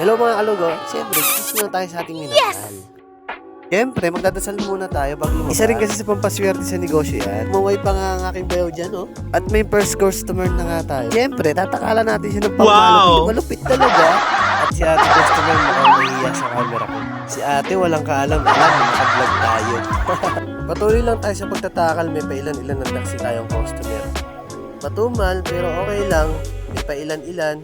Hello mga kalugo, siyempre, kiss muna tayo sa ating minamahal. Siyempre, magdadasal muna tayo bago lumabas. Isa rin kasi sa pampaswerte sa negosyo yan. Maway pa nga ang aking bayaw dyan, oh. At may first customer na nga tayo. Siyempre, tatakalan natin siya ng pangmalupit. Malupit talaga. At si ate customer mukhang nahiya sa camera ko. Si ate walang kaalam, naka-vlog tayo. Patuloy lang tayo sa pagtatakal, may pailan-ilan ng taxi tayong customer. Matumal, pero okay lang. May pailan-ilan.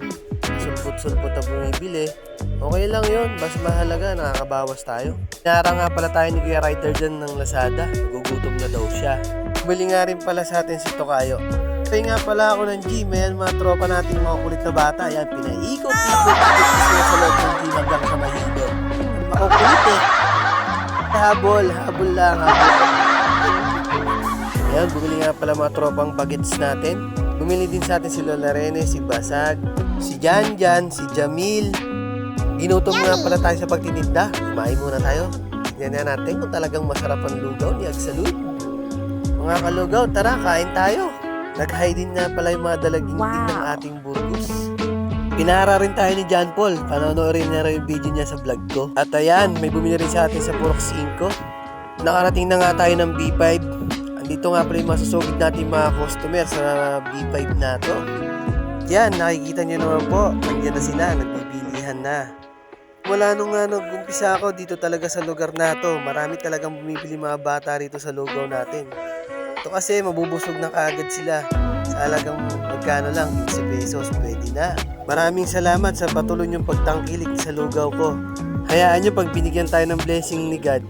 Sulpot-sulpot na bumibili. Okay lang yun, basta mahalaga, nakakabawas tayo. Pinara nga pala tayo ni Kuya Ryder dyan ng Lazada. Nagugutom na daw siya. Bumili nga rin pala sa atin si Tokayo. Kaya nga pala ako ng gym, ayan mga tropa natin mga kulit na bata. Ayan, pinaikot-ikot sila sa loob ng gym hanggang sa mahido. Makukulit eh. Habol lang, habol. Ayan, bumili nga pala mga tropang bagets natin. Bumili din sa atin si Lola Rene, si Basag, si Janjan, si Jamil. Ginutom nga pala tayo sa pagtitinda. Kumain muna tayo. Tignan na natin kung talagang masarap ang lugaw ni Agsalud. Mga kalugaw, tara, kain tayo. Nag-hi din nga pala yung mga dalaging ng ating burgos. Pinara rin tayo ni John Paul. Panonoodin na rin yung video niya sa vlog ko. At ayan, may bumili rin sa atin sa Purok 5. Nakarating na nga tayo ng B5. Andito nga pala yung masusugid natin mga customer sa B5 na to. Yan, nakikita nyo naman po. Nandiyan na sila, nagbibilihan na. Wala nung nag-umpisa ako dito talaga sa lugar na to. Marami talagang bumibili mga bata rito sa lugaw natin. Ito kasi mabubusog na kaagad sila. Sa halagang magkano lang, 15 pesos, pwede na. Maraming salamat sa patuloy niyong pagtangkilik sa lugaw ko. Hayaan nyo pag binigyan tayo ng blessing ni God,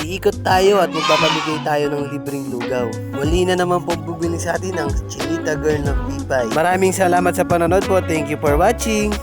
iikot tayo at magpapamigay tayo ng libreng lugaw. Muli na naman po bubili sa atin ang Chinita Girl ng P5. Maraming salamat sa panonood po. Thank you for watching.